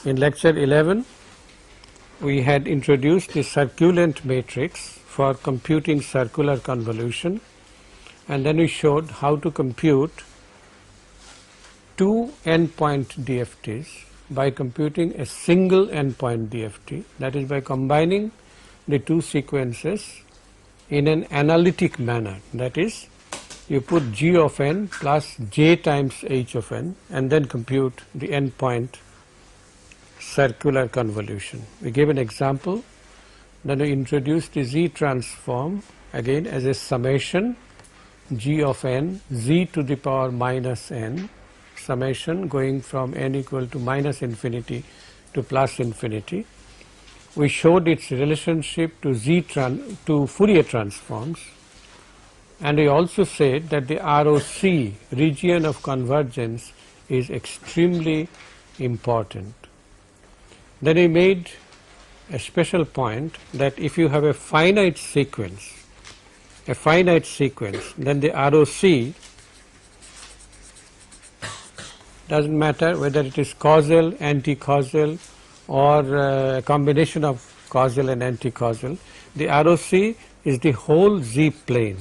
In lecture 11, we had introduced the circulant matrix for computing circular convolution, and then we showed how to compute two endpoint DFTs by computing a single endpoint DFT, that is by combining the two sequences in an analytic manner, that is you put g of n plus j times h of n and then compute the endpoint circular convolution. We gave an example, then we introduced the z transform again as a summation g of n z to the power minus n, summation going from n equal to minus infinity to plus infinity. We showed its relationship to to Fourier transforms, and we also said that the ROC, region of convergence, is extremely important. Then we made a special point that if you have a finite sequence, then the ROC doesn't matter whether it is causal, anti-causal, or a combination of causal and anti-causal. The ROC is the whole Z plane.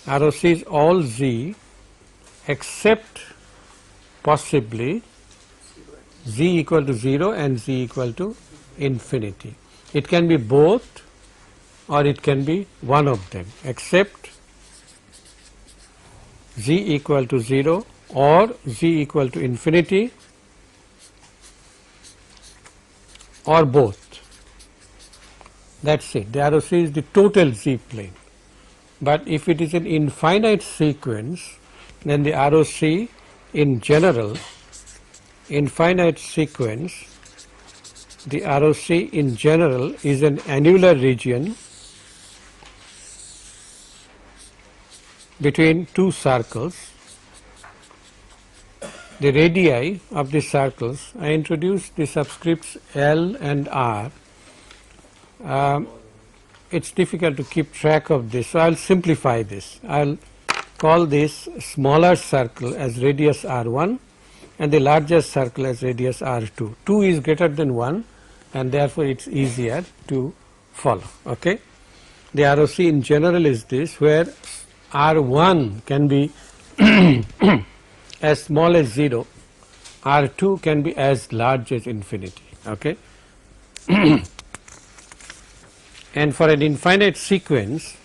ROC is all Z except possibly Z equal to 0 and Z equal to infinity. It can be both or it can be one of them, except Z equal to 0 or Z equal to infinity or both. That's it. The ROC is the total Z plane. But if it is an infinite sequence, then the ROC in general, infinite sequence, the ROC in general is an annular region between two circles. The radii of the circles, I introduced the subscripts L and R. It's difficult to keep track of this, so I'll simplify this. I'll call this smaller circle as radius R1 and the larger circle as radius R2. 2 is greater than 1 and therefore it's easier to follow. Okay? The ROC in general is this, where R1 can be as small as 0, R2 can be as large as infinity. Okay? And for an infinite sequence,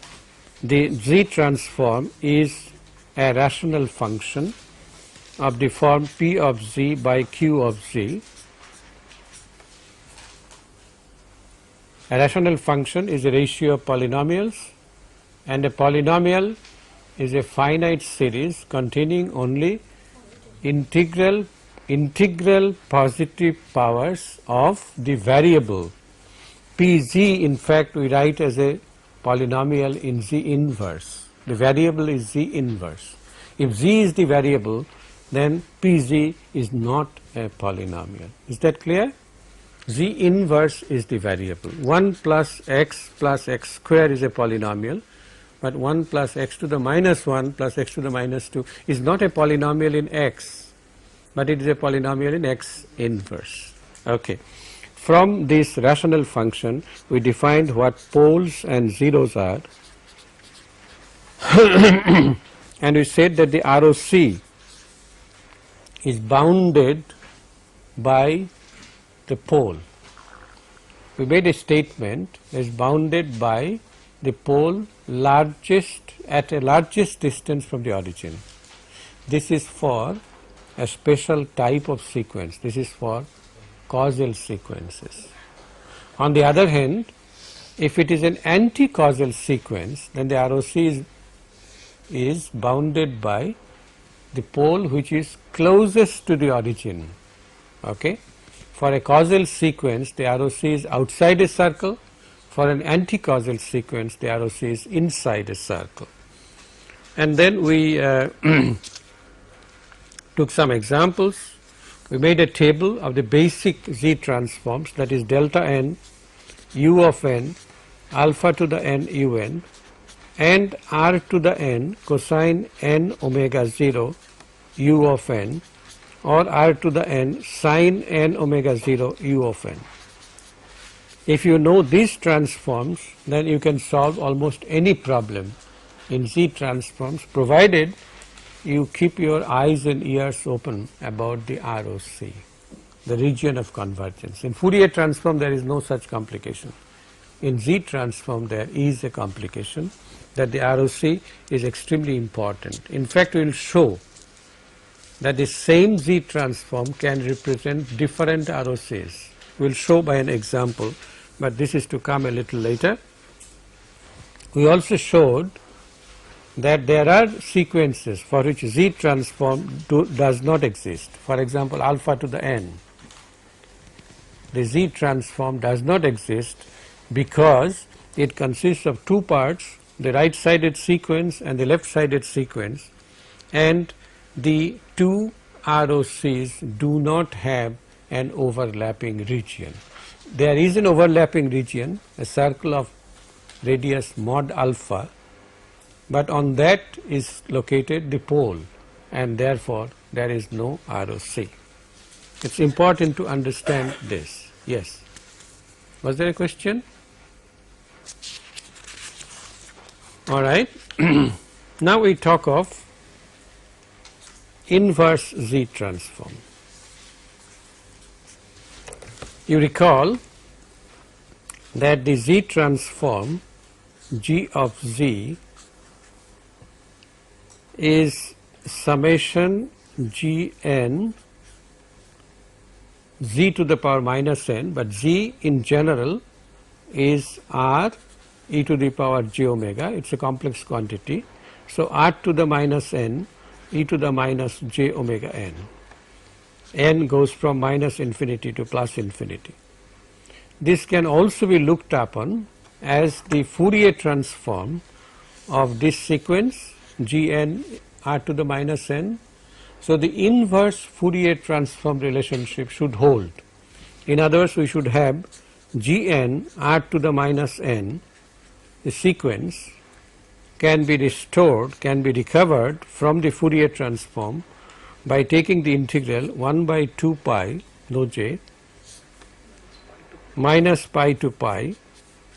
the Z transform is a rational function of the form P of Z by Q of Z. A rational function is a ratio of polynomials, and a polynomial is a finite series containing only integral positive powers of the variable. Pz, in fact, we write as a polynomial in Z inverse. The variable is Z inverse. If Z is the variable, then Pz is not a polynomial. Is that clear? Z inverse is the variable. 1 plus x square is a polynomial, but 1 plus x to the minus 1 plus x to the minus 2 is not a polynomial in x, but it is a polynomial in x inverse. Okay. From this rational function, we defined what poles and zeros are, and we said that the ROC is bounded by the pole. We made a statement that is bounded by the pole at a largest distance from the origin. This is for a special type of sequence. This is for causal sequences. On the other hand, if it is an anti-causal sequence, then the ROC is bounded by the pole which is closest to the origin. Okay? For a causal sequence, the ROC is outside a circle. For an anti-causal sequence, the ROC is inside a circle. And then we took some examples. We made a table of the basic Z transforms, that is delta n, u of n, alpha to the n un, and r to the n cosine n omega 0 u of n or r to the n sine n omega 0 u of n. If you know these transforms, then you can solve almost any problem in Z transforms, provided you keep your eyes and ears open about the ROC, the region of convergence. In Fourier transform there is no such complication. In Z transform there is a complication, that the ROC is extremely important. In fact, we will show that the same Z transform can represent different ROCs. We will show by an example, but this is to come a little later. We also showed that there are sequences for which Z transform does not exist. For example, alpha to the n. The Z transform does not exist because it consists of two parts, the right sided sequence and the left sided sequence, and the two ROCs do not have an overlapping region. There is an overlapping region, a circle of radius mod alpha, but on that is located the pole, and therefore there is no ROC. It's important to understand this. Yes. Was there a question? All right. Now we talk of inverse Z transform. You recall that the Z transform G of Z is summation Gn Z to the power minus n, but Z in general is R e to the power j omega. It's a complex quantity. So R to the minus n e to the minus j omega n. N goes from minus infinity to plus infinity. This can also be looked upon as the Fourier transform of this sequence Gn r to the minus n. So the inverse Fourier transform relationship should hold. In other words, we should have Gn r to the minus n, the sequence can be restored, can be recovered from the Fourier transform by taking the integral 1 by 2 pi rho j minus pi to pi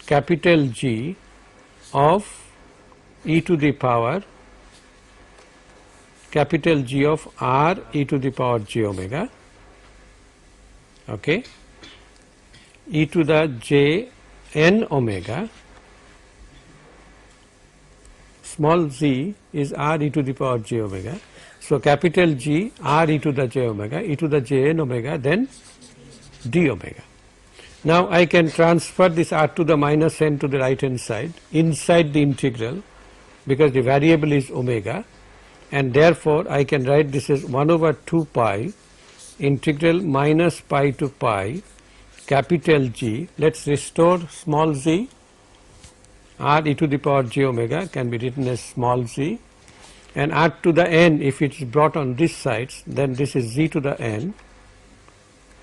capital G of e to the power capital G of r e to the power j omega, okay, e to the j n omega, small z is r e to the power j omega. So capital G r e to the j omega, e to the j n omega, then d omega. Now I can transfer this r to the minus n to the right hand side inside the integral, because the variable is omega, and therefore I can write this as 1 over 2 pi integral minus pi to pi capital G. Let's restore small z. R e to the power j omega can be written as small z, and r to the n, if it is brought on this sides, then this is z to the n,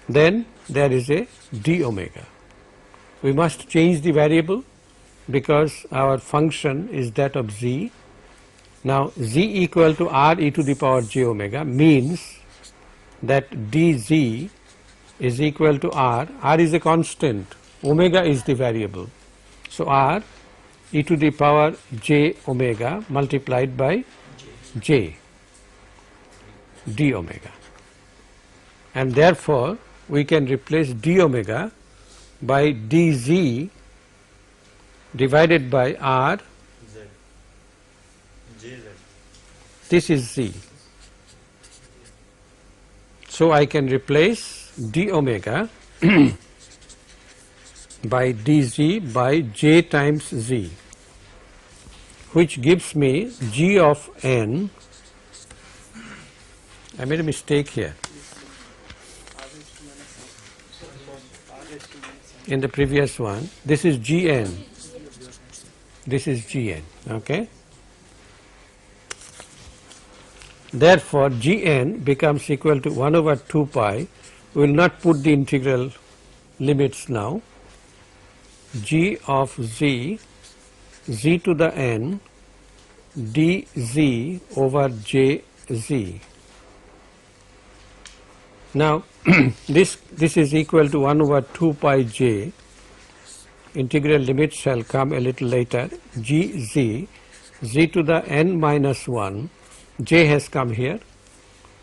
then there is a d omega. We must change the variable because our function is that of z. Now z equal to r e to the power j omega means that dz is equal to r is a constant, omega is the variable. So r e to the power j omega multiplied by j d omega, and therefore we can replace d omega by dz divided by r. This is z. So I can replace d omega by dz by j times z, which gives me g of n. I made a mistake here. In the previous one, this is gn, this is gn, okay. Therefore gn becomes equal to 1 over 2 pi. We will not put the integral limits now. G of z, z to the n, dz over jz. Now this is equal to 1 over 2 pi j, integral limit shall come a little later, g z, z to the n minus 1, j has come here,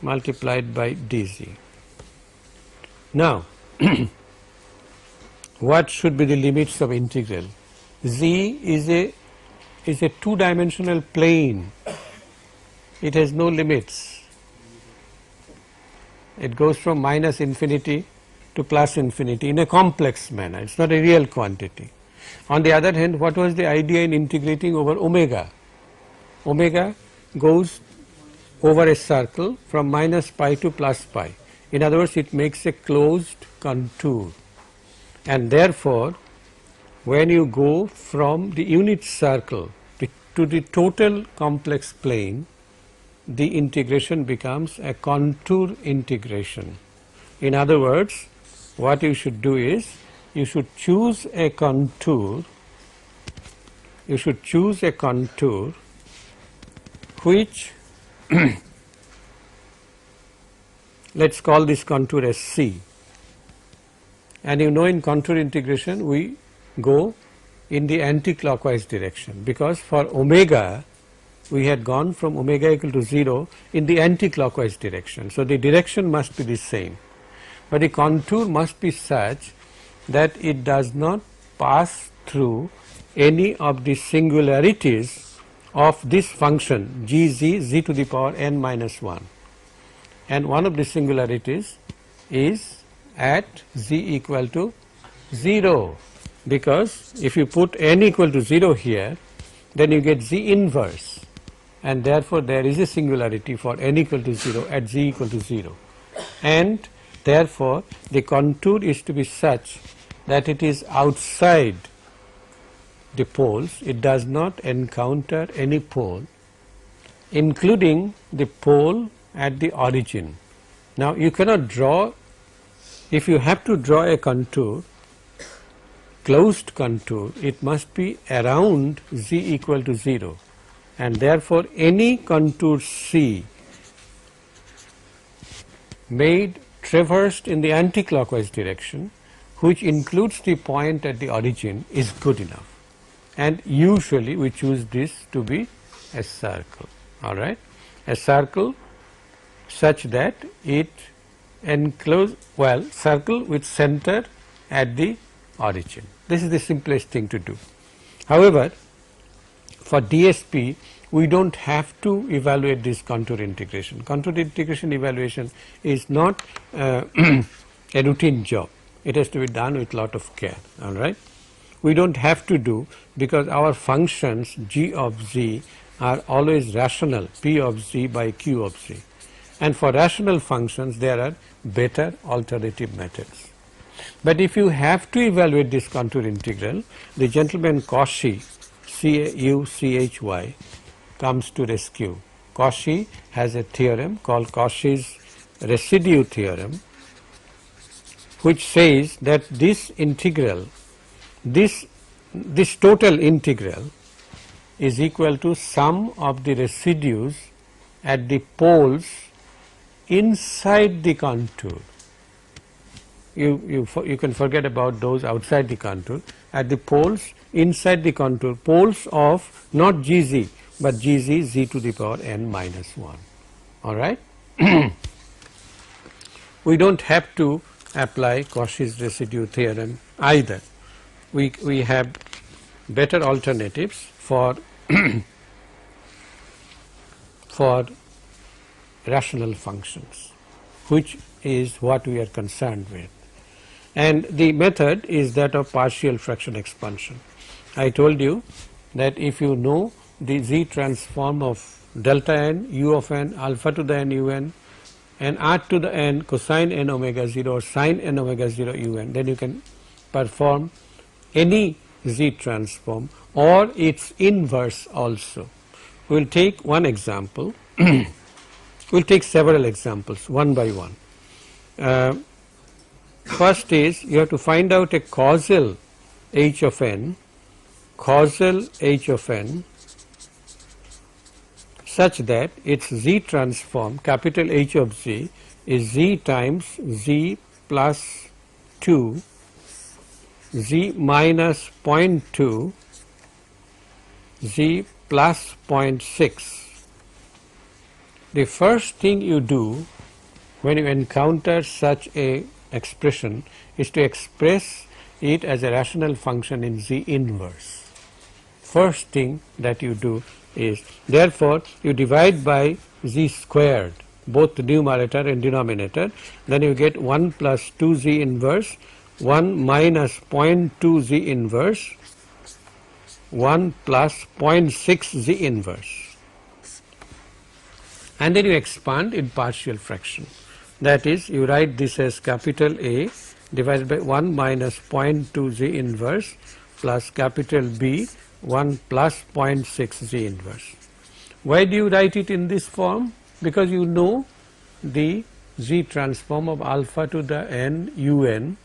multiplied by dz. Now what should be the limits of integral? Z is a two-dimensional plane. It has no limits. It goes from minus infinity to plus infinity in a complex manner. It's not a real quantity. On the other hand, what was the idea in integrating over omega? Omega goes over a circle from minus pi to plus pi. In other words, it makes a closed contour, and therefore when you go from the unit circle to the total complex plane, the integration becomes a contour integration. In other words, what you should do is you should choose a contour, which let's call this contour as C. And you know, in contour integration we go in the anti-clockwise direction, because for omega we had gone from omega equal to 0 in the anti-clockwise direction. So the direction must be the same, but the contour must be such that it does not pass through any of the singularities of this function g z, z to the power n minus 1, and one of the singularities is at z equal to 0, because if you put n equal to 0 here, then you get z inverse, and therefore there is a singularity for n equal to 0 at z equal to 0, and therefore the contour is to be such that it is outside the poles. It does not encounter any pole, including the pole at the origin. Now you cannot draw, if you have to draw a contour, closed contour, it must be around z equal to 0, and therefore any contour C made traversed in the anti-clockwise direction, which includes the point at the origin, is good enough, and usually we choose this to be a circle. All right, a circle such that it enclose, well, circle with center at the origin. This is the simplest thing to do. However, for DSP we don't have to evaluate this contour integration. Contour integration evaluation is not a routine job. It has to be done with lot of care. All right, we don't have to do, because our functions g of z are always rational, p of z by q of z, and for rational functions there are better alternative methods. But if you have to evaluate this contour integral, the gentleman Cauchy, Cauchy, comes to rescue. Cauchy has a theorem called Cauchy's residue theorem, which says that this integral, this total integral is equal to sum of the residues at the poles inside the contour. You can forget about those outside the contour. At the poles inside the contour, poles of not gz but gz, z to the power n minus 1. All right. We don't have to apply Cauchy's residue theorem either. We have better alternatives for for rational functions, which is what we are concerned with. And the method is that of partial fraction expansion. I told you that if you know the z transform of delta n, u of n, alpha to the n un, and r to the n cosine n omega 0 or sine n omega 0 un, then you can perform any z transform or its inverse also. We will take one example. We will take several examples one by one. First is, you have to find out a causal h of n, such that its z transform, capital H of z, is z times z plus 2, z minus 0.2, z plus 0.6. The first thing you do when you encounter such a expression is to express it as a rational function in z inverse. First thing that you do is, therefore, you divide by z squared, both the numerator and denominator, then you get 1 plus 2z inverse, 1 minus 0.2 z inverse, 1 plus 0.6 z inverse. And then you expand in partial fraction. That is, you write this as capital A divided by 1 minus 0.2 z inverse plus capital B 1 plus 0.6 z inverse. Why do you write it in this form? Because you know the z transform of alpha to the n un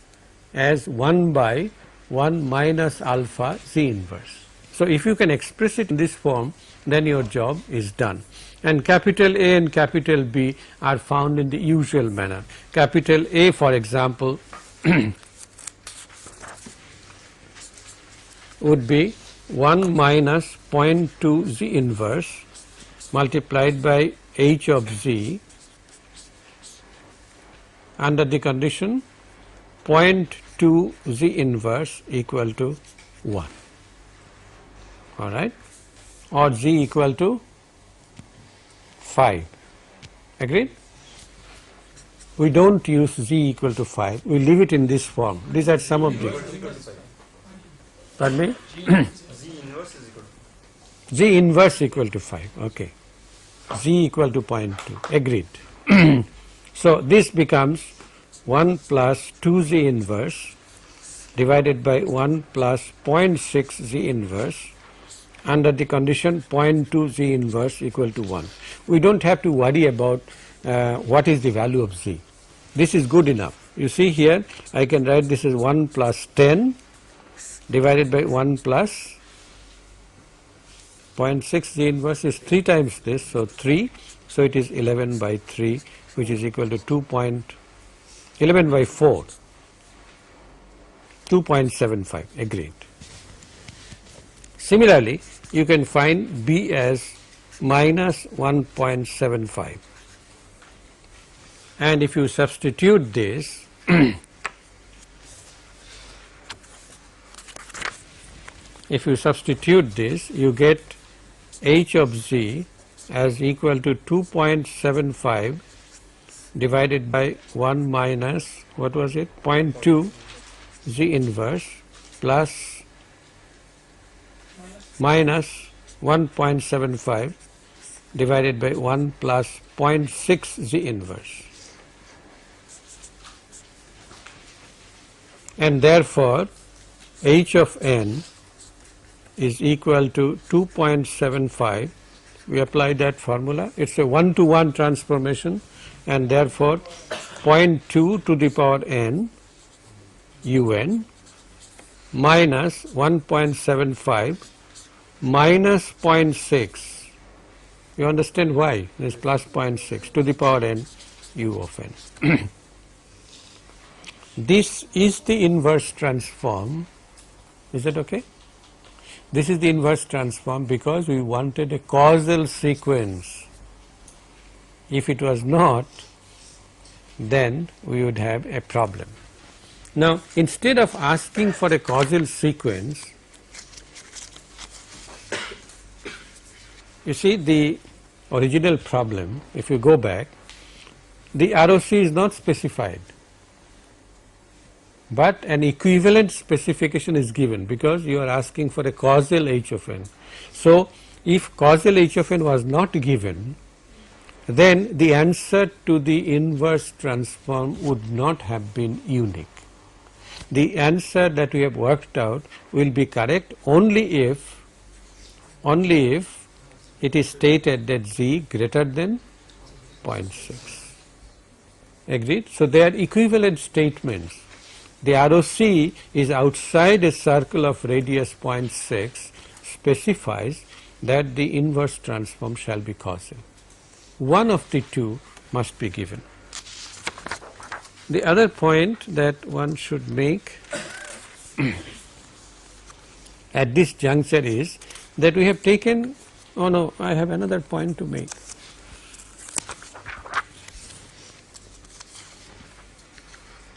as 1 by 1 minus alpha z inverse. So if you can express it in this form, then your job is done. And capital A and capital B are found in the usual manner. Capital A, for example, would be 1 minus 0.2 z inverse multiplied by h of z under the condition 0.2 z inverse equal to 1, all right, or z equal to 5. Agreed? We don't use z equal to 5, we leave it in this form. These are some of the. Pardon me? Z inverse equal to 5, okay. Z equal to 0.2, agreed. So this becomes 1 plus 2z inverse divided by 1 plus 0.6 z inverse under the condition 0.2 z inverse equal to 1. We don't have to worry about what is the value of z. This is good enough. You see here, I can write this as 1 plus 10 divided by 1 plus 0.6 z inverse is 3 times this, so 3, so it is 11 by 3, which is equal to 11 by 4, 2.75, agreed. Similarly, you can find B as minus 1.75, and if you substitute this you get h of z as equal to 2.75 divided by 1 minus, what was it, 0.2 z inverse plus minus 1.75 divided by 1 plus 0.6 z inverse. And therefore, h of n is equal to 2.75. We apply that formula. It's a 1-to-1 transformation, and therefore 0.2 to the power n un minus 1.75 minus 0.6. You understand why? This plus 0.6 to the power n u of n. This is the inverse transform. Is that okay? This is the inverse transform because we wanted a causal sequence. If it was not, then we would have a problem. Now, instead of asking for a causal sequence, you see the original problem, if you go back, the ROC is not specified, but an equivalent specification is given because you are asking for a causal h of n. So, if causal h of n was not given, then the answer to the inverse transform would not have been unique. The answer that we have worked out will be correct only if it is stated that z greater than 0.6. Agreed? So, they are equivalent statements. The ROC is outside a circle of radius 0.6 specifies that the inverse transform shall be causal. One of the two must be given. the other point that one should make at this juncture is that we have taken, oh no, I have another point to make.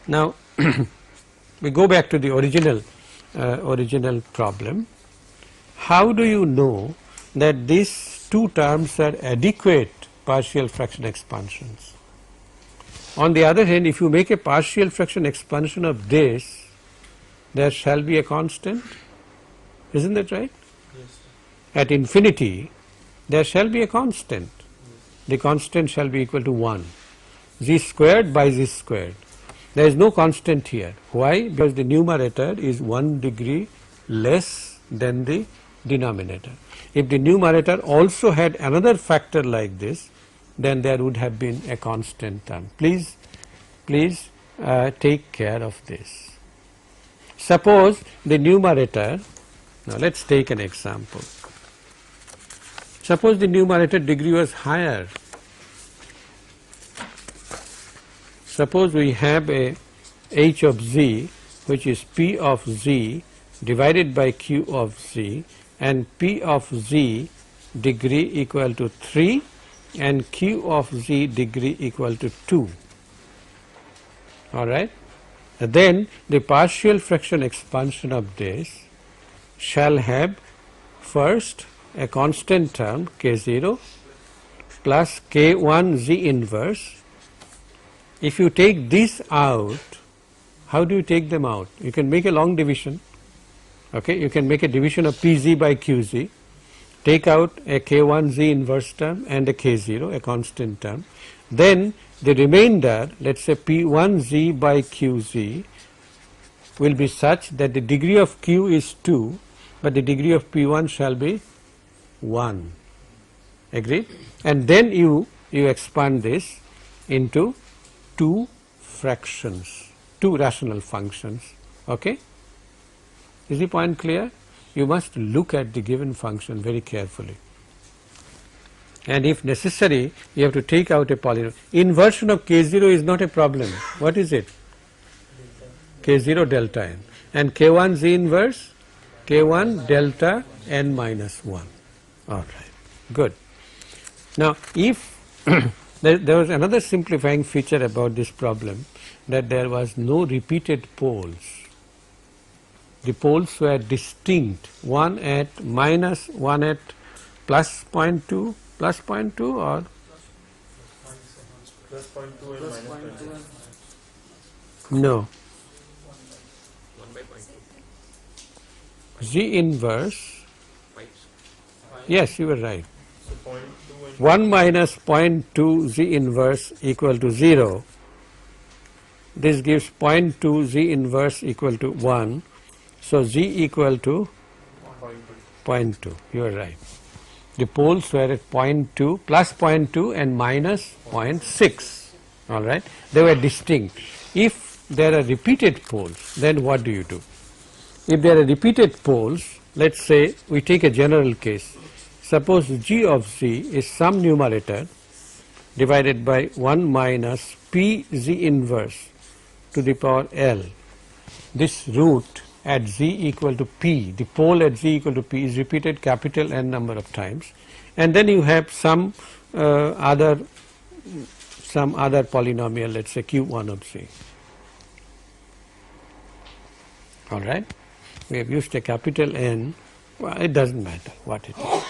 Now we go back to the original problem. How do you know that these two terms are adequate partial fraction expansions? On the other hand, if you make a partial fraction expansion of this, there shall be a constant, isn't that right? Yes, sir. At infinity, there shall be a constant. The constant shall be equal to 1, z squared by z squared. There is no constant here. Why? Because the numerator is 1 degree less than the denominator. If the numerator also had another factor like this, then there would have been a constant term. Please take care of this. Suppose the numerator, now let us take an example. Suppose the numerator degree was higher. Suppose we have a h of z, which is p of z divided by q of z, and p of z degree equal to 3 and q of z degree equal to 2. All right. Then the partial fraction expansion of this shall have first a constant term k0 plus k1 z inverse. If you take this out, how do you take them out? You can make a long division. Okay, you can make a division of pz by qz, take out a k1 z inverse term and a k0, a constant term. Then the remainder, let us say p1 z by qz, will be such that the degree of q is 2, but the degree of p1 shall be 1. Agreed? And then you expand this into two fractions, two rational functions. Okay? Is the point clear? You must look at the given function very carefully. And if necessary, you have to take out a polynomial. Inversion of k0 is not a problem. What is it? K0 delta n. And k1 z inverse? K1 delta n minus 1. All right. Good. Now, if there was another simplifying feature about this problem, that there was no repeated poles. The poles were distinct, one at minus, one at plus 0.2, plus 0.2 or? Plus 0.2 and minus 0.2. No. Z inverse, yes, you were right. So 0.2 and 1 minus 0.2 Z inverse equal to 0. This gives 0.2 Z inverse equal to 1. So Z equal to 0.2. You are right. The poles were at 0.2, plus 0.2 and minus 0.6. All right. They were distinct. If there are repeated poles, then what do you do? If there are repeated poles, let us say we take a general case. Suppose g of z is some numerator divided by 1 minus p z inverse to the power L. This root at z equal to p, the pole at z equal to p is repeated capital N number of times, and then you have some other polynomial, let us say q1 of z. All right. We have used a capital N, well, it does not matter what it is.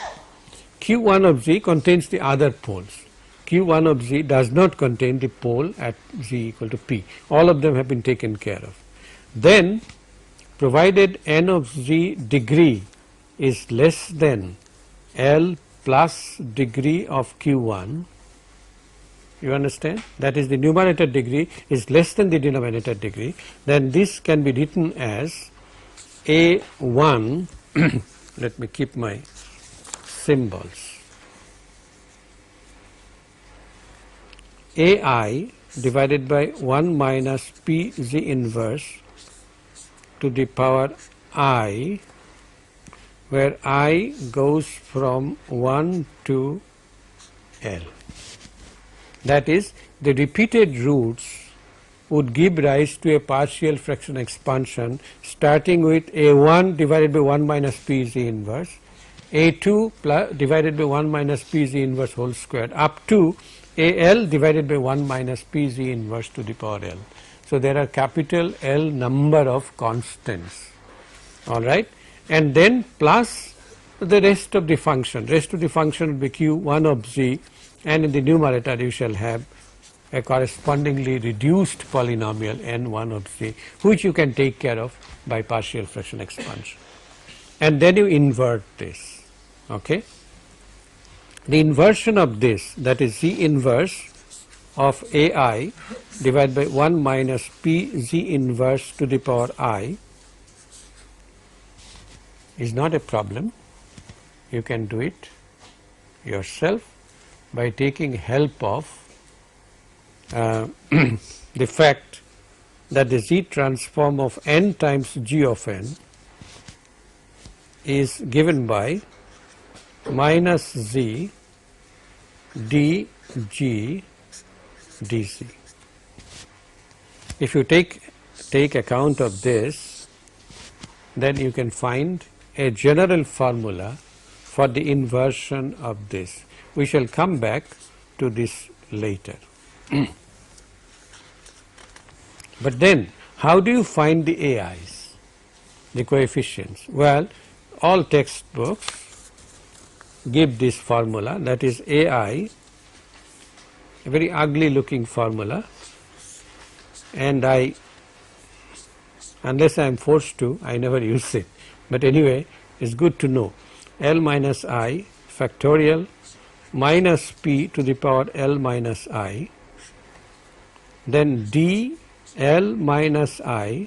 Q1 of z contains the other poles. Q1 of z does not contain the pole at z equal to p. All of them have been taken care of. Then, provided n of z degree is less than L plus degree of Q1, you understand? That is, the numerator degree is less than the denominator degree, then this can be written as A1, let me keep my symbols, AI divided by 1 minus P z inverse to the power I, where I goes from 1 to L. That is, the repeated roots would give rise to a partial fraction expansion starting with A1 divided by 1 minus PZ inverse, A2 divided by 1 minus PZ inverse whole squared up to AL divided by 1 minus PZ inverse to the power L. So, there are capital L number of constants, all right, and then plus the rest of the function. Rest of the function will be Q1 of Z, and in the numerator you shall have a correspondingly reduced polynomial N1 of Z, which you can take care of by partial fraction expansion. And then you invert this, okay. The inversion of this, that is Z inverse of AI divided by 1 minus P Z inverse to the power I, is not a problem. You can do it yourself by taking help of the fact that the Z transform of n times G of n is given by minus Z d G dZ. If you take account of this, then you can find a general formula for the inversion of this. We shall come back to this later. But then how do you find the AIs, the coefficients? Well, all textbooks give this formula, that is AI, a very ugly looking formula, and unless I am forced to, I never use it, but anyway it is good to know. L minus I factorial minus P to the power L minus I, then d L minus I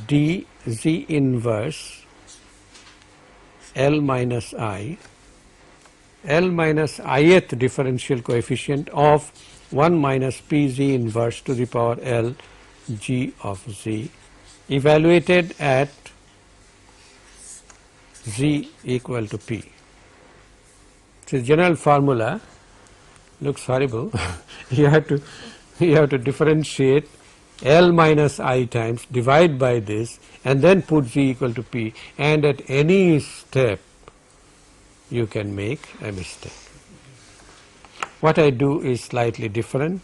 d Z inverse L minus I, L minus ith differential coefficient of 1 minus P Z inverse to the power L G of Z, evaluated at Z equal to P. So, general formula looks horrible. you have to differentiate L minus I times, divide by this, and then put Z equal to P, and at any step you can make a mistake. What I do is slightly different.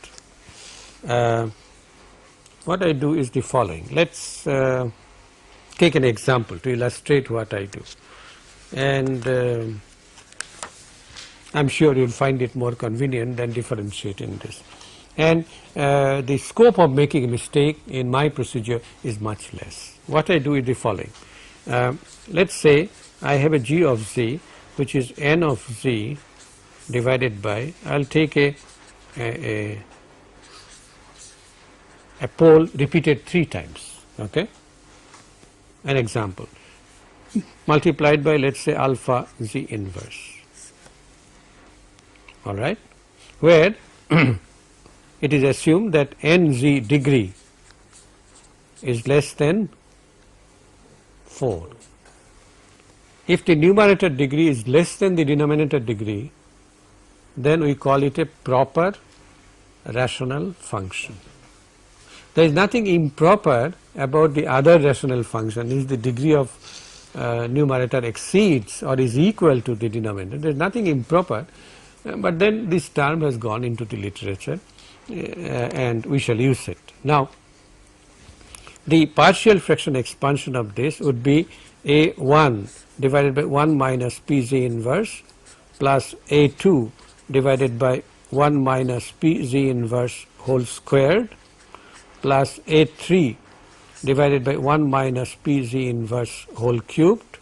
What I do is the following. Let's take an example to illustrate what I do, and I'm sure you'll find it more convenient than differentiating this. And the scope of making a mistake in my procedure is much less. What I do is the following. Let's say I have a G of Z, which is n of Z divided by, I'll take a pole repeated 3 times, okay, an example, multiplied by, let's say, alpha Z inverse, all right, where it is assumed that nZ degree is less than 4. If the numerator degree is less than the denominator degree, then we call it a proper rational function. There is nothing improper about the other rational function. If the degree of numerator exceeds or is equal to the denominator, there is nothing improper, but then this term has gone into the literature and we shall use it. Now, the partial fraction expansion of this would be A1 divided by 1 minus Pz inverse plus A2 divided by 1 minus Pz inverse whole squared plus A3 divided by 1 minus Pz inverse whole cubed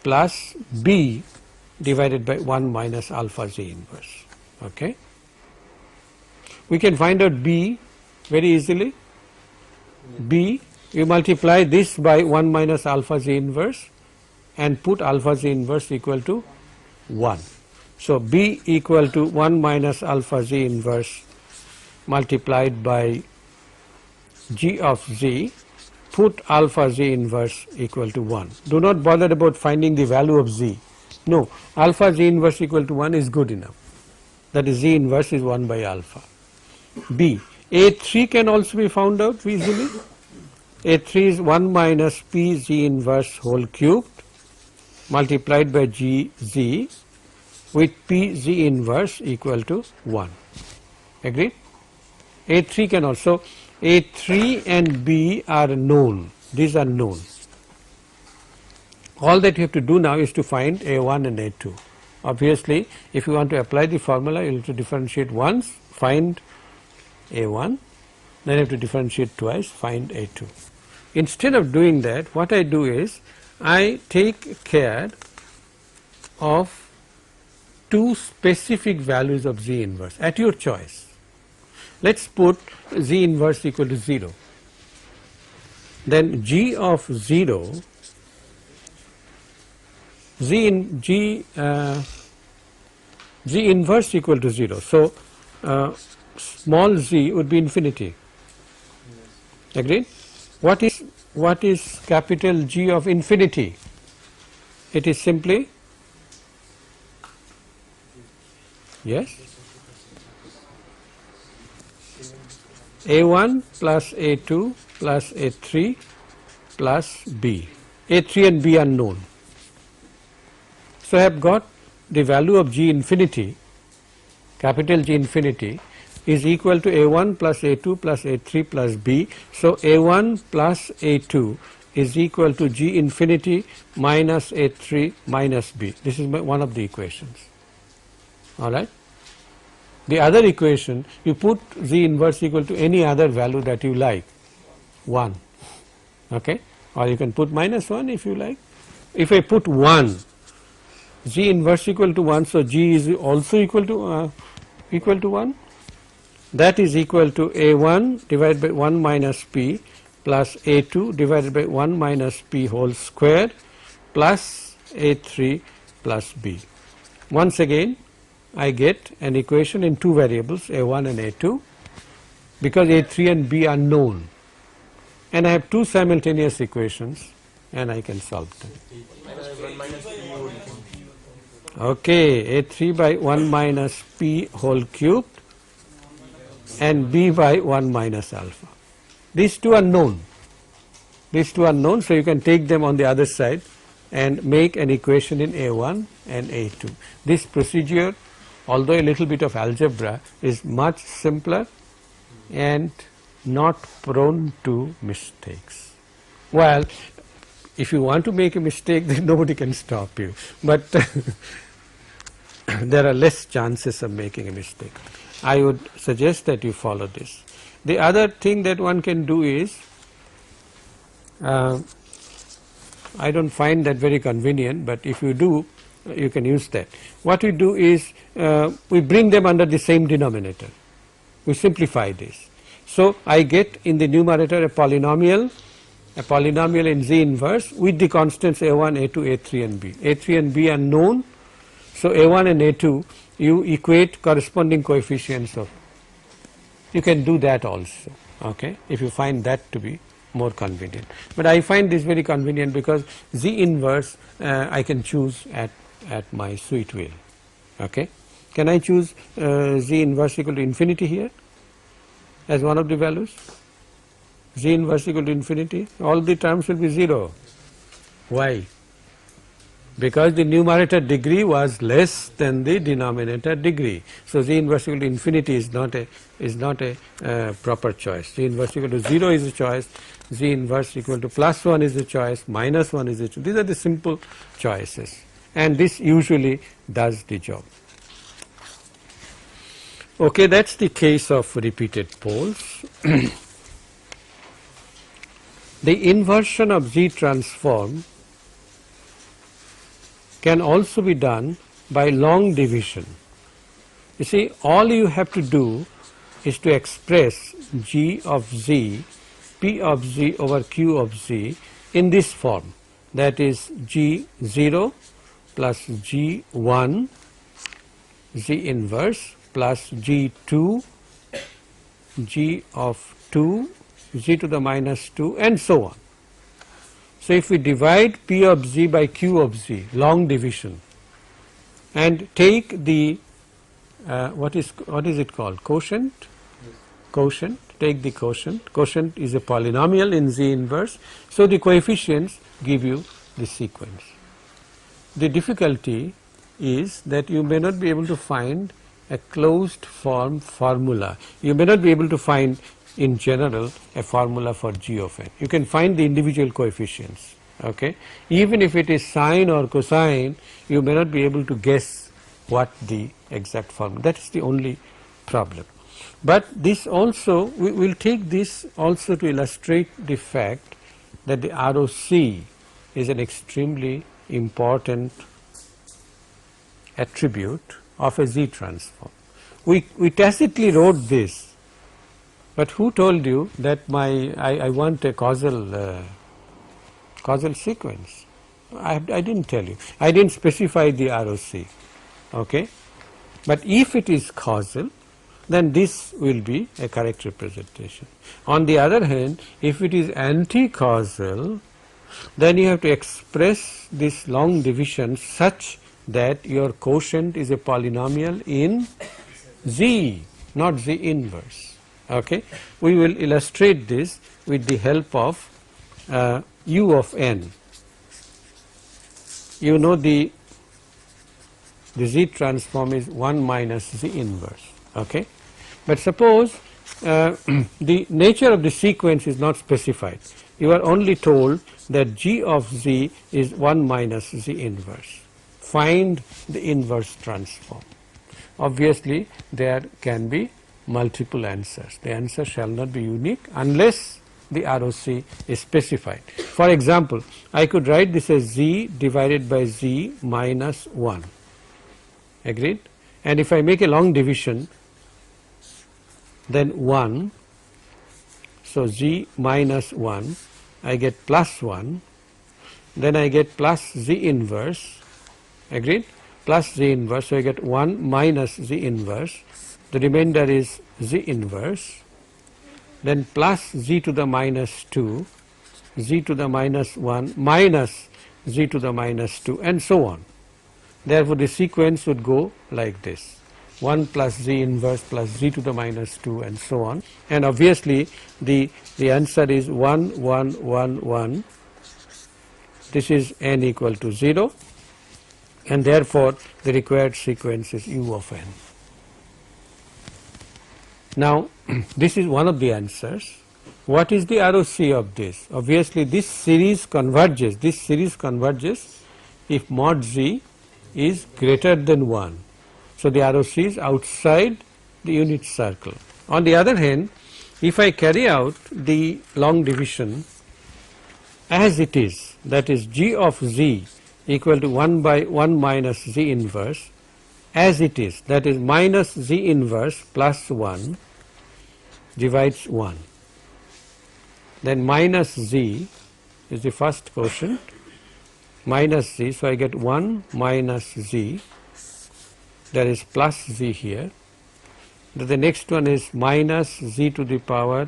plus B divided by 1 minus alpha Z inverse. Okay. We can find out B very easily. B, you multiply this by 1 minus alpha Z inverse and put alpha Z inverse equal to 1. So, B equal to 1 minus alpha Z inverse multiplied by G of Z, put alpha Z inverse equal to 1. Do not bother about finding the value of Z. No, alpha Z inverse equal to 1 is good enough. That is, Z inverse is 1 by alpha. B, A3 can also be found out easily. A3 is 1 minus P Z inverse whole cubed multiplied by GZ with P Z inverse equal to 1. Agreed? A3 can also, A3 and B are known. These are known. All that you have to do now is to find A1 and A2. Obviously, if you want to apply the formula, you have to differentiate once, find A1, then you have to differentiate twice, find A2. Instead of doing that, what I do is, I take care of two specific values of Z inverse at your choice. Let's put Z inverse equal to 0. Then G of 0, Z inverse equal to 0. So, small z would be infinity. Agreed? What is capital G of infinity? It is simply, yes, A1 plus A2 plus A3 plus B. A3 and B are known. So I have got the value of G infinity, capital G infinity, is equal to A1 plus A2 plus A3 plus B. So A1 plus A2 is equal to G infinity minus A3 minus B. This is one of the equations. All right. The other equation, you put Z inverse equal to any other value that you like, 1. Okay. Or you can put minus 1 if you like. If I put 1, Z inverse equal to 1, so G is also equal to 1. That is equal to A1 divided by 1 minus P plus A2 divided by 1 minus P whole square plus A3 plus B. Once again, I get an equation in two variables, A1 and A2, because A3 and B are known. And I have two simultaneous equations and I can solve them. Okay, A3 by 1 minus P whole cubed and B by 1 minus alpha. These two are known. These two are known, so you can take them on the other side and make an equation in A1 and A2. This procedure, although a little bit of algebra, is much simpler and not prone to mistakes. Well, if you want to make a mistake, then nobody can stop you. But there are less chances of making a mistake. I would suggest that you follow this. The other thing that one can do is, I don't find that very convenient, but if you do, you can use that. What we do is, we bring them under the same denominator. We simplify this. So I get in the numerator a polynomial in Z inverse with the constants A1, A2, A3 and B. A3 and B are known, so A1 and A2 you equate corresponding coefficients of. You can do that also, okay, if you find that to be more convenient. But I find this very convenient because Z inverse I can choose at my sweet will. Okay, can I choose Z inverse equal to infinity here as one of the values? Z inverse equal to infinity, all the terms will be 0. Why? Because the numerator degree was less than the denominator degree. So Z inverse equal to infinity is not a proper choice. Z inverse equal to 0 is a choice. Z inverse equal to plus 1 is a choice. Minus 1 is a choice. These are the simple choices, and this usually does the job. Okay, that's the case of repeated poles. The inversion of Z transform can also be done by long division. You see, all you have to do is to express G of Z, P of Z over Q of Z in this form, that is G0 plus G1 Z inverse plus G2 G of 2 Z to the minus 2 and so on. So if we divide P of Z by Q of Z, long division, and take the what is it called, quotient? quotient, take the quotient. Quotient is a polynomial in Z inverse, so the coefficients give you the sequence. The difficulty is that you may not be able to find a closed form formula. You may not be able to find in general a formula for G of n. You can find the individual coefficients. Okay, even if it is sine or cosine, you may not be able to guess what the exact formula. That is the only problem. But this also, we will take this also to illustrate the fact that the ROC is an extremely important attribute of a Z transform. We tacitly wrote this, but who told you that I want a causal sequence? I didn't tell you. I didn't specify the ROC. Okay, but if it is causal, then this will be a correct representation. On the other hand, if it is anti-causal, then you have to express this long division such that your quotient is a polynomial in Z, not Z inverse. Okay, we will illustrate this with the help of U of n. You know the Z transform is 1 minus Z inverse. Okay, but suppose the nature of the sequence is not specified. You are only told that G of Z is 1 minus Z inverse. Find the inverse transform. Obviously, there can be multiple answers. The answer shall not be unique unless the ROC is specified. For example, I could write this as Z divided by Z minus 1. Agreed? And if I make a long division, then 1, so Z minus 1, I get plus 1, then I get plus Z inverse, agreed, plus Z inverse, so I get 1 minus Z inverse, the remainder is Z inverse, then plus Z to the minus 2, Z to the minus 1 minus Z to the minus 2 and so on. Therefore, the sequence would go like this. 1 plus Z inverse plus Z to the minus 2 and so on, and obviously the answer is 1 1 1 1. This is n equal to 0, and therefore the required sequence is U of n. Now this is one of the answers. What is the ROC of this? Obviously this series converges if mod Z is greater than 1. So the ROC is outside the unit circle. On the other hand, if I carry out the long division as it is, that is G of Z equal to 1 by 1 minus Z inverse, as it is, that is minus Z inverse plus 1 divides 1. Then minus Z is the first quotient, minus Z, so I get 1 minus Z. There is plus Z here. The next one is minus Z to the power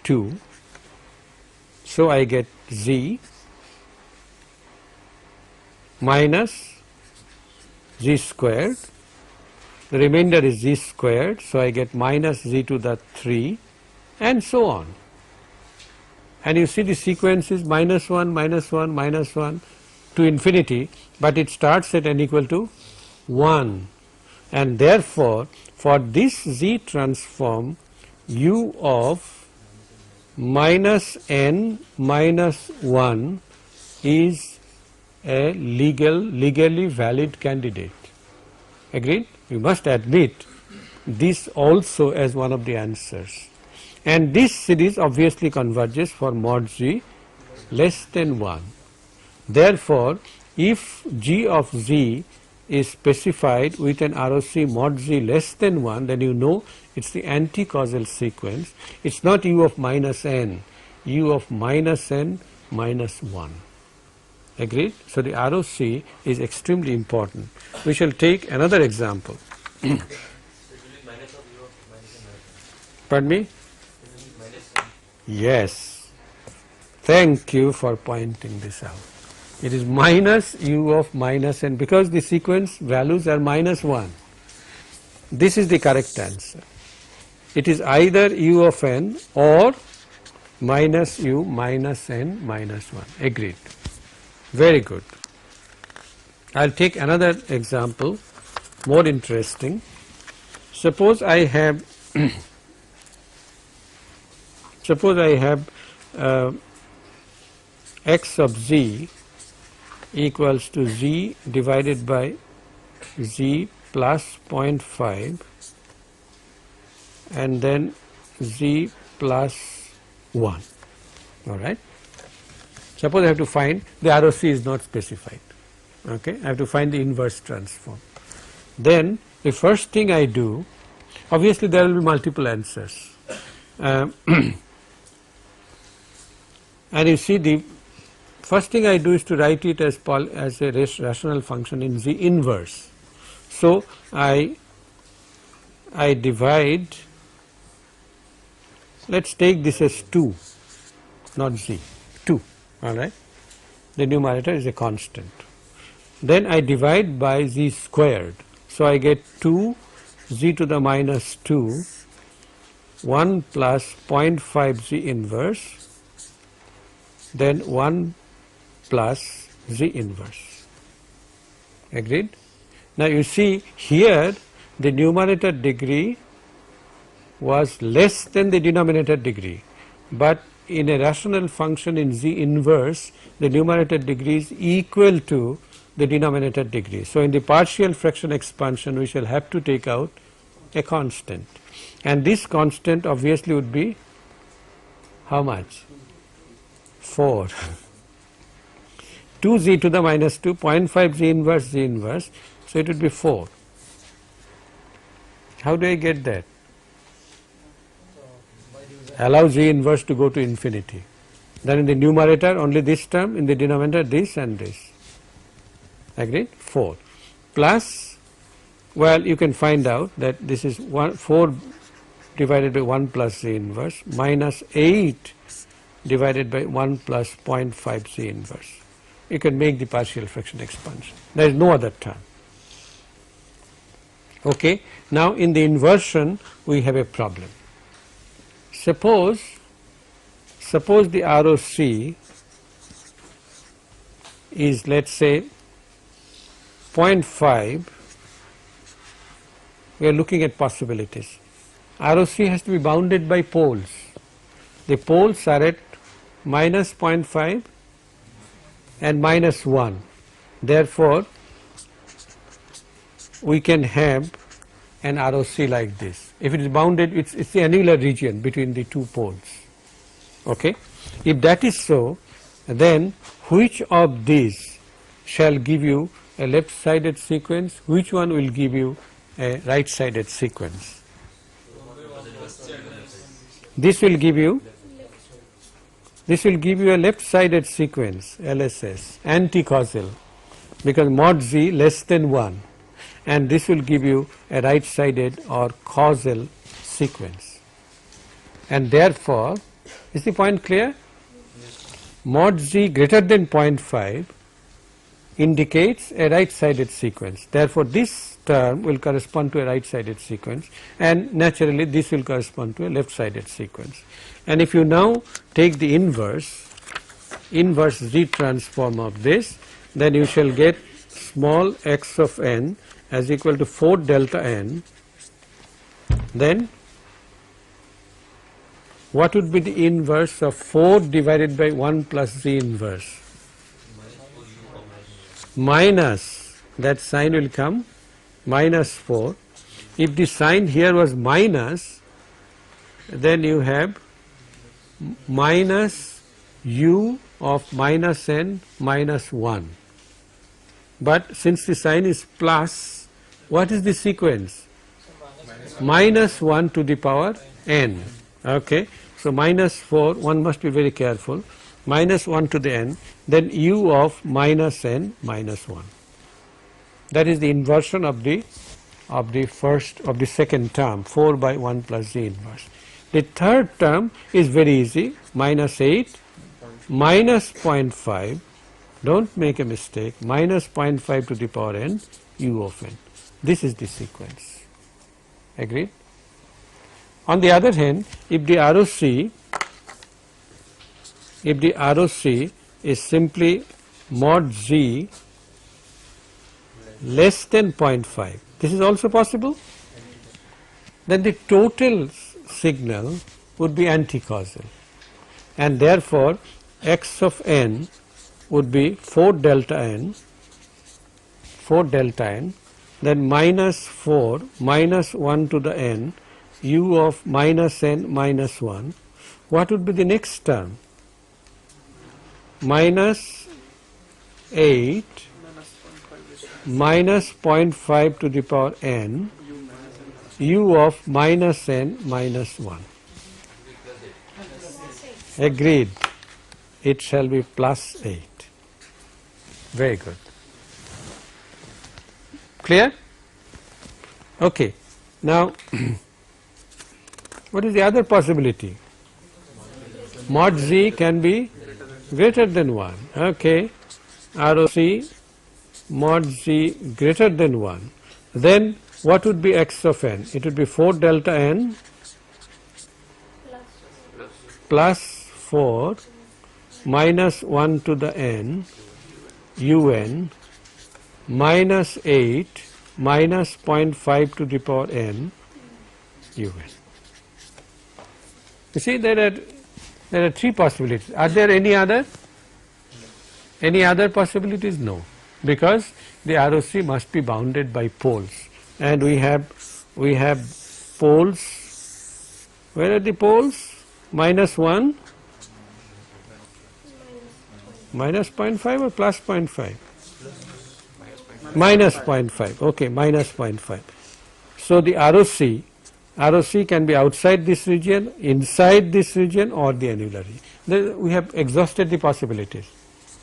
2. So I get Z minus Z squared. The remainder is Z squared. So I get minus Z to the 3 and so on. And you see the sequence is minus 1, minus 1, minus 1 to infinity, but it starts at n equal to 1, and therefore for this Z transform U of minus n minus 1 is a legally valid candidate. Agreed? You must admit this also as one of the answers. And this series obviously converges for mod Z less than 1. Therefore, if G of Z is specified with an ROC mod Z less than 1, then you know it's the anti-causal sequence. It's not U of minus n, U of minus n minus 1. Agreed? So the ROC is extremely important. We shall take another example. Pardon me? Yes. Thank you for pointing this out. It is minus U of minus n because the sequence values are minus 1. this is the correct answer. It is either u of n or minus u minus n minus 1. Agreed. Very good. I will take another example, more interesting. Suppose I have x of z equals to z divided by z plus 0.5 and then z plus 1. All right. Suppose I have to find, the ROC is not specified. Okay, I have to find the inverse transform. Then the first thing I do, obviously there will be multiple answers. And you see, the first thing I do is to write it as a rational function in z inverse. So I divide, let's take this as 2, not z, 2, all right. The numerator is a constant. Then I divide by z squared. So I get 2 z to the minus 2, 1 plus 0.5 z inverse, then 1 plus z inverse. Agreed? Now you see here the numerator degree was less than the denominator degree, but in a rational function in z inverse the numerator degree is equal to the denominator degree. So in the partial fraction expansion we shall have to take out a constant, and this constant obviously would be how much? 4. 2z to the minus 2, 0.5 z inverse, so it would be 4. How do I get that? Allow z inverse to go to infinity. Then in the numerator only this term, in the denominator this and this. Agreed? 4 plus, well, you can find out that this is 4 divided by 1 plus z inverse minus 8 divided by 1 plus 0.5 z inverse. You can make the partial fraction expansion. There is no other term. Okay. Now in the inversion we have a problem. Suppose the ROC is, let's say, 0.5, we are looking at possibilities. ROC has to be bounded by poles. The poles are at minus 0.5 and minus 1. Therefore, we can have an ROC like this. If it is bounded, it's the annular region between the two poles. Okay? If that is so, then which of these shall give you a left-sided sequence? Which one will give you a right-sided sequence? This will give you a left-sided sequence, LSS, anti-causal, because mod z less than 1, and this will give you a right-sided or causal sequence. And therefore, is the point clear? Mod z greater than 0.5 indicates a right-sided sequence. Therefore, this term will correspond to a right-sided sequence, and naturally this will correspond to a left-sided sequence. And if you now take the inverse z transform of this, then you shall get small x of n as equal to 4 delta n. Then what would be the inverse of 4 divided by 1 plus z inverse? Minus, that sign will come minus 4. If the sign here was minus, then you have minus u of minus n minus 1. But since the sign is plus, what is the sequence? Minus 1 to the power n. Okay. So minus 4, one must be very careful, minus 1 to the n, then u of minus n minus 1. That is the inversion of the second term, 4 by 1 plus z inverse. The third term is very easy, minus 8 minus 0.5, don't make a mistake, minus 0.5 to the power n u of n. This is the sequence. Agreed? On the other hand, if the ROC is simply mod Z less than 0.5, this is also possible, then the total signal would be anti-causal, and therefore x of n would be 4 delta n, then minus 4 minus 1 to the n, u of minus n minus 1. What would be the next term? Minus 8 minus 0.5 to the power n, u of minus n minus 1. Agreed. It shall be plus 8. Very good. Clear? Okay. Now, what is the other possibility? Mod Z can be greater than 1. Okay. ROC mod Z greater than 1. Then what would be x of n? It would be 4 delta n plus 4 minus 1 to the n un minus 8 minus 0.5 to the power n un. You see, there are 3 possibilities. Are there any other? Any other possibilities? No, because the ROC must be bounded by poles, and we have poles. Where are the poles? Minus 1, minus 0.5 or plus 0.5? Minus 0.5. Okay, minus 0.5. So the ROC can be outside this region, inside this region, or the annular region. We have exhausted the possibilities.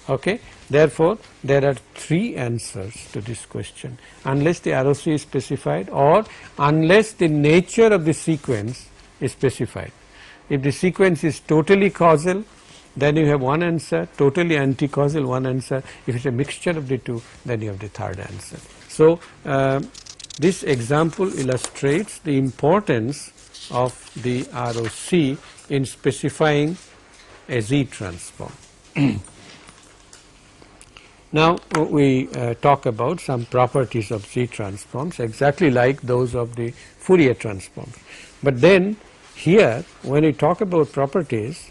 Okay. Therefore, there are 3 answers to this question, unless the ROC is specified or unless the nature of the sequence is specified. If the sequence is totally causal, then you have 1 answer, totally anti-causal 1 answer. If it's a mixture of the 2, then you have the 3rd answer. So, this example illustrates the importance of the ROC in specifying a Z transform. Now we talk about some properties of Z transforms exactly like those of the Fourier transforms. But then here when we talk about properties,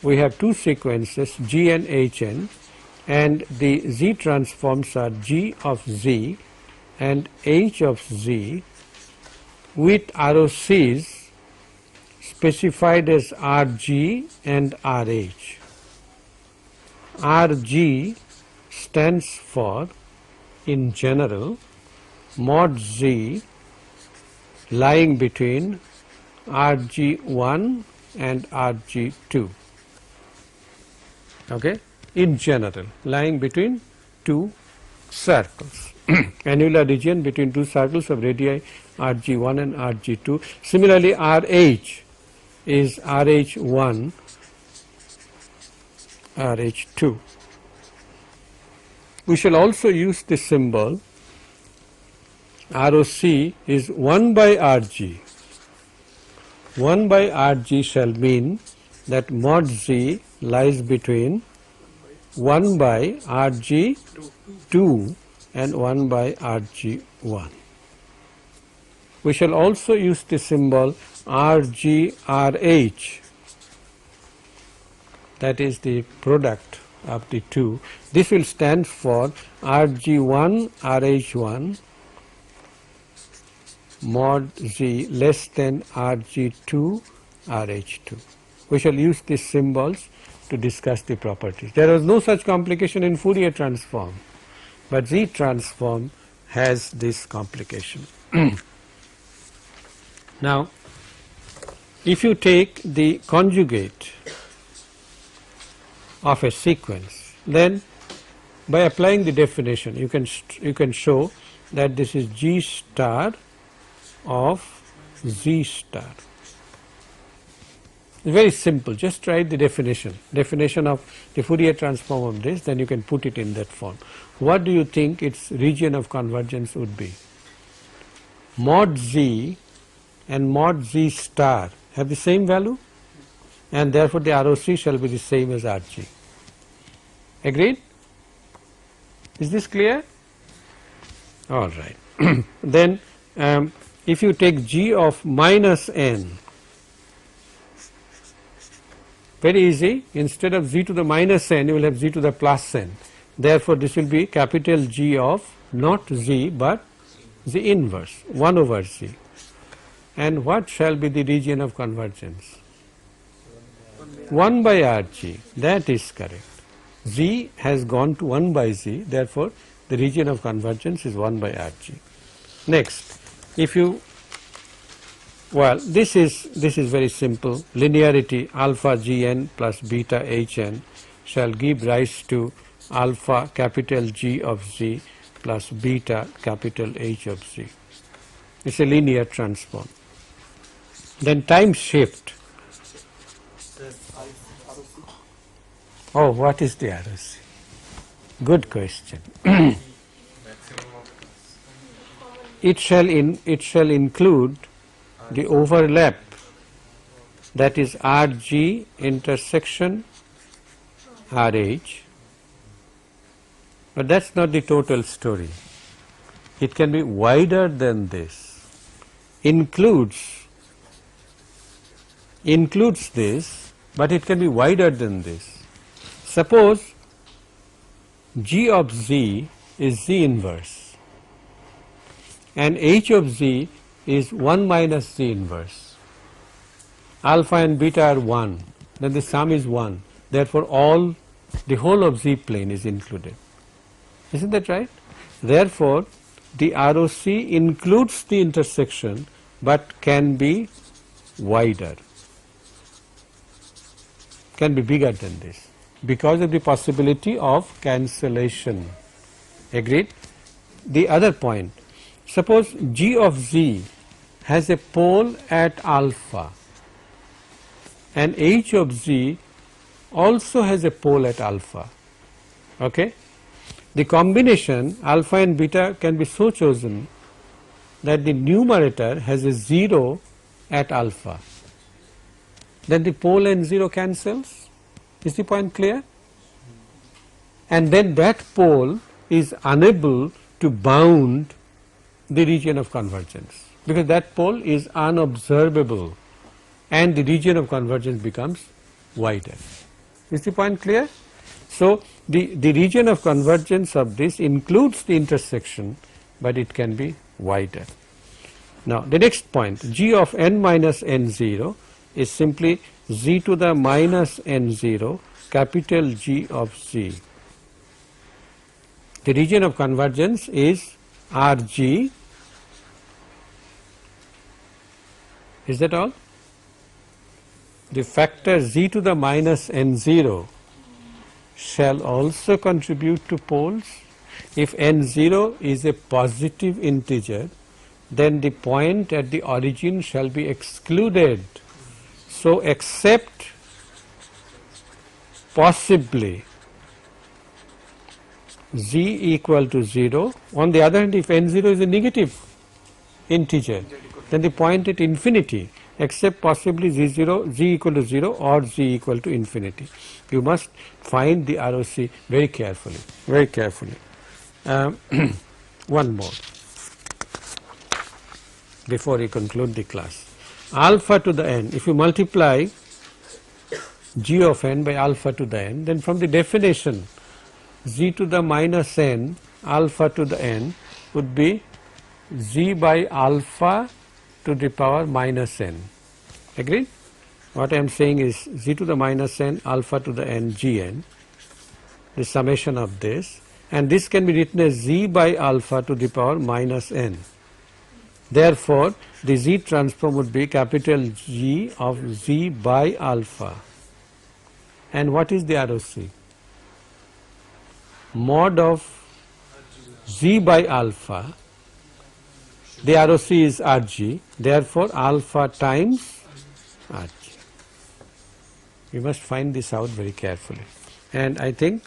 we have 2 sequences G and Hn, and the Z transforms are G of Z and H of Z with ROCs specified as Rg and Rh. Rg stands for, in general, mod Z lying between Rg1 and Rg2. Okay, in general, lying between 2 circles, annular region between 2 circles of radii Rg1 and Rg2. Similarly, Rh is Rh1, Rh2. We shall also use the symbol ROC is 1 by Rg. 1 by Rg shall mean that mod Z lies between 1 by Rg2 and 1 by Rg1. We shall also use the symbol RgRh, that is the product of the 2. This will stand for Rg1 Rh1 mod Z less than Rg2 Rh2. We shall use these symbols to discuss the properties. There is no such complication in Fourier transform, but Z transform has this complication. Now, if you take the conjugate of a sequence, then by applying the definition you can show that this is G star of Z star. It's very simple. Just write the definition of the Fourier transform of this, then you can put it in that form. What do you think its region of convergence would be? mod z and mod z star have the same value, and therefore the ROC shall be the same as RG. Agreed? Is this clear? All right. Then if you take g of minus n, very easy, instead of z to the minus n you will have z to the plus n. Therefore this will be capital G of not z but z inverse 1 over z. And what shall be the region of convergence? 1 by Rg, that is correct. Z has gone to 1 by z, therefore the region of convergence is 1 by Rg. Next, if you, well, this is very simple. Linearity alpha Gn plus beta Hn shall give rise to alpha capital G of z plus beta capital H of z. It's a linear transform. Then time shift. Oh, what is the ROC? Good question. It shall include the overlap, that is Rg intersection Rh, but that's not the total story. It can be wider than this. Includes this, but it can be wider than this. Suppose G of z is z inverse and H of z is 1 minus z inverse. Alpha and beta are 1, then the sum is 1. Therefore the whole of z plane is included. Isn't that right? Therefore the ROC includes the intersection but can be wider, can be bigger than this, because of the possibility of cancellation. Agreed? The other point, suppose G of z has a pole at alpha and H of z also has a pole at alpha. Okay? The combination alpha and beta can be so chosen that the numerator has a 0 at alpha. Then the pole and 0 cancels. Is the point clear? And then that pole is unable to bound the region of convergence, because that pole is unobservable and the region of convergence becomes wider. Is the point clear? So the region of convergence of this includes the intersection, but it can be wider. Now the next point, G of n minus n0 is simply z to the minus n0 capital G of z. The region of convergence is Rg. Is that all? The factor z to the minus n0 shall also contribute to poles. If n0 is a positive integer, then the point at the origin shall be excluded. So except possibly z equal to 0. On the other hand, if n0 is a negative integer, then the point at infinity, except possibly z equal to 0 or z equal to infinity. You must find the ROC very carefully, very carefully. One more before you conclude the class. Alpha to the n, if you multiply g of n by alpha to the n, then from the definition z to the minus n alpha to the n would be z by alpha to the power minus n. Agreed? What I am saying is z to the minus n alpha to the n gn, the summation of this, and this can be written as z by alpha to the power minus n. Therefore the z transform would be capital G of z by alpha. And what is the ROC? Mod of z by alpha. The ROC is Rg, therefore alpha times Rg. You must find this out very carefully, and I think